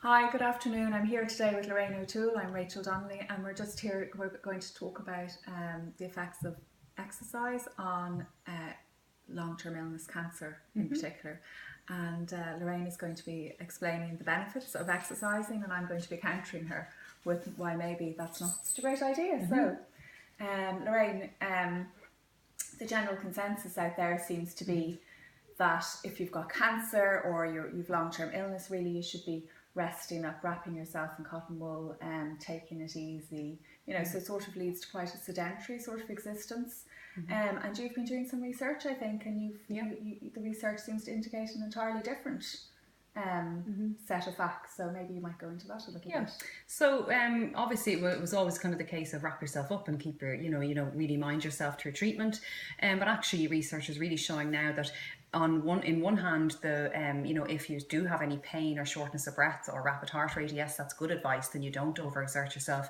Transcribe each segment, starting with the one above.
Hi, good afternoon. I'm here today with Lorraine O'Toole. I'm Rachel Donnelly, and we're going to talk about the effects of exercise on long-term illness, cancer in particular. And Lorraine is going to be explaining the benefits of exercising, and I'm going to be countering her with why maybe that's not such a great idea. So, Lorraine, the general consensus out there seems to be that if you've got cancer or you've long-term illness, really you should be resting up, wrapping yourself in cotton wool, and taking it easy. So it sort of leads to quite a sedentary sort of existence. And you've been doing some research, I think, and the research seems to indicate an entirely different set of facts. So maybe you might go into that a little bit. So obviously it was always kind of the case of wrap yourself up and keep your, really mind yourself through treatment. But actually research is really showing now that in one hand, if you do have any pain or shortness of breath or rapid heart rate, yes, that's good advice. Then you don't overexert yourself.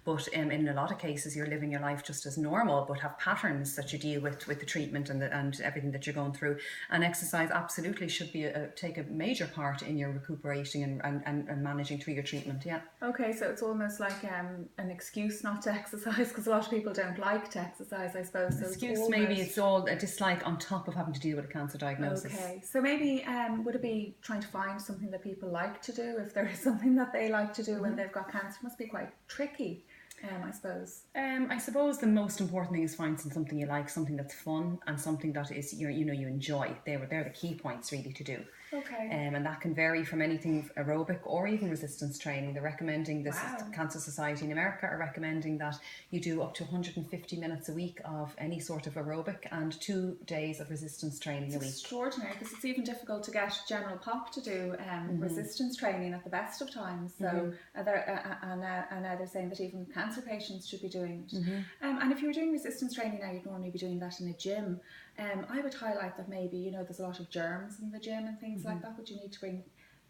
But in a lot of cases, you're living your life just as normal, but have patterns that you deal with the treatment and everything that you're going through. And exercise absolutely should be take a major part in your recuperating and managing through your treatment. Yeah. Okay, so it's almost like an excuse not to exercise, because a lot of people don't like to exercise, I suppose. So It's all a dislike on top of having to deal with a cancer diagnosis. Okay, so maybe would it be trying to find something that people like to do? If there is something that they like to do when they've got cancer, it must be quite tricky. I suppose. I suppose the most important thing is finding something you like, something that's fun, and something that is you enjoy. They're the key points really to do. Okay. And that can vary from anything aerobic or even resistance training. They're recommending this. Cancer Society in America are recommending that you do up to 150 minutes a week of any sort of aerobic and 2 days of resistance training a week. It's extraordinary, because it's even difficult to get general pop to do resistance training at the best of times. So and now they're saying that even cancer patients should be doing it. And if you were doing resistance training now, you'd normally be doing that in a gym. I would highlight that maybe, there's a lot of germs in the gym and things like that. Would you need to bring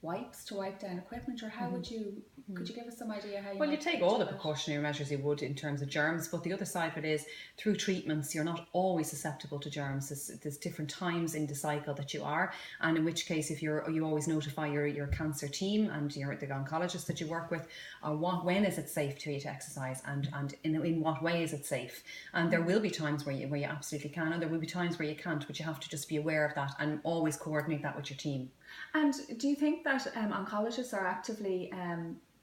wipes to wipe down equipment, or how would you, could you give us some idea how you you take all the precautionary measures you would in terms of germs, but the other side of it is through treatments you're not always susceptible to germs. There's different times in the cycle that you are, and in which case if you always notify your cancer team and the oncologist that you work with when is it safe for you to exercise, and in what way is it safe. And there will be times where you absolutely can, and there will be times where you can't, but you have to just be aware of that and always coordinate that with your team. And do you think that oncologists are actively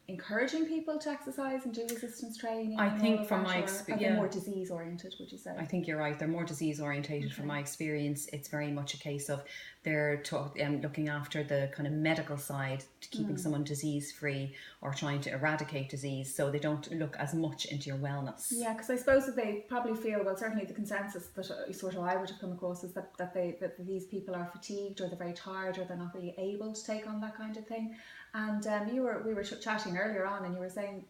encouraging people to exercise and do resistance training? I think from my experience, they're more disease oriented, would you say? I think you're right. They're more disease orientated. From my experience, it's very much a case of they're looking after the kind of medical side, to keeping someone disease free or trying to eradicate disease, so they don't look as much into your wellness. Yeah, because I suppose that they probably feel, well, certainly the consensus that sort of I would have come across is that these people are fatigued, or they're very tired, or they're not really able to take on that kind of thing. And we were chatting earlier on, and you were saying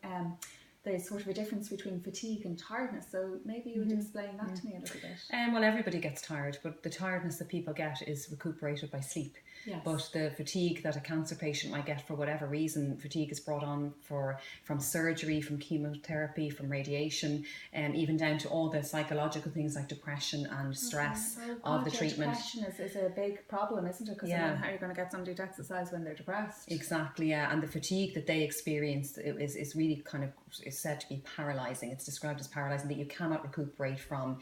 there's sort of a difference between fatigue and tiredness. So maybe you would explain that to me a little bit. Well, everybody gets tired, but the tiredness that people get is recuperated by sleep. Yes. But the fatigue that a cancer patient might get for whatever reason, fatigue is brought on from surgery, from chemotherapy, from radiation, and even down to all the psychological things like depression and stress of the treatment. Depression is a big problem, isn't it? Because how are you going to get somebody to exercise when they're depressed? Exactly, yeah. And the fatigue that they experience is really kind of is said to be paralysing. It's described as paralysing, that you cannot recuperate from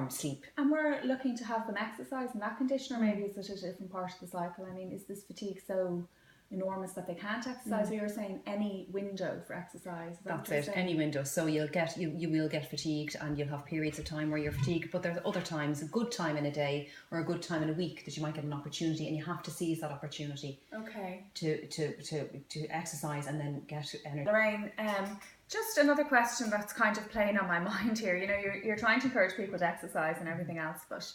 sleep. And we're looking to have them exercise in that condition, or maybe is it a different part of the cycle? I mean, is this fatigue so enormous that they can't exercise? Or you're saying any window for exercise? That's it, any window. So you will get fatigued, and you'll have periods of time where you're fatigued, but there's other times, a good time in a day or a good time in a week, that you might get an opportunity, and you have to seize that opportunity. Okay. To exercise and then get energy. Lorraine, just another question that's kind of playing on my mind here. You're trying to encourage people to exercise and everything else, but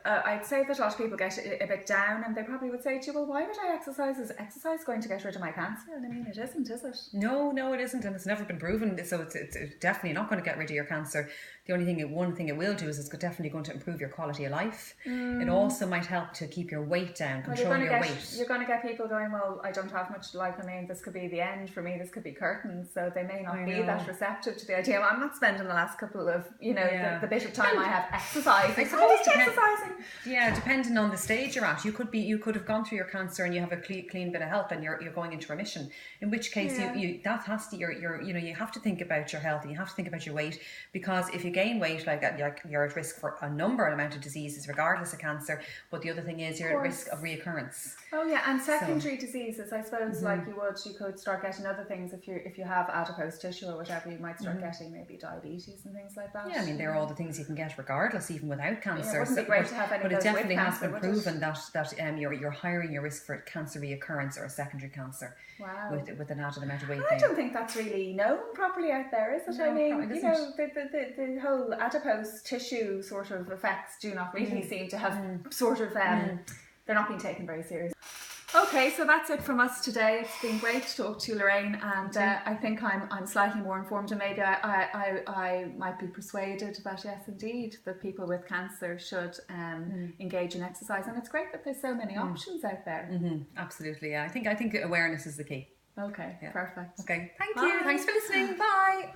I'd say that a lot of people get a bit down, and they probably would say to you, well, why would I exercise? Is exercise going to get rid of my cancer? And I mean, it isn't, is it? No, it isn't, and it's never been proven, so it's definitely not going to get rid of your cancer. The one thing it will do is it's definitely going to improve your quality of life. It also might help to keep your weight down, control your weight. You're going to get people going, well, I don't have much life. I mean, this could be the end for me. This could be curtains. So they may not be that receptive to the idea. Well, I'm not spending the last couple of, the bit of time I have exercising. I suppose it exercising. Yeah, depending on the stage you're at, you could have gone through your cancer and you have a clean bit of health and you're going into remission. In which case, you that has to you have to think about your health and you have to think about your weight, because if you gain weight, like you're at risk for a number amount of diseases, regardless of cancer. But the other thing is you're at risk of reoccurrence. Oh yeah, and secondary diseases. I suppose like you could start getting other things if you have adipose tissue or whatever. You might start getting maybe diabetes and things like that. Yeah, I mean they're all the things you can get regardless, even without cancer. It wouldn't be great to have any but of it those definitely with has cancer, been proven that you're higher in your risk for cancer reoccurrence or a secondary cancer. Wow. With an added amount of weight. I don't think that's really known properly out there, is it? No, I mean, probably you know, the whole adipose tissue sort of effects do not really seem to have sort of they're not being taken very seriously. Okay, so that's it from us today. It's been great to talk to you, Lorraine, and I think I'm slightly more informed, and maybe I might be persuaded that yes, indeed, that people with cancer should engage in exercise, and it's great that there's so many options out there. Absolutely, yeah. I think awareness is the key. Okay, perfect. Okay, thank Bye. you. Thanks for listening. Bye.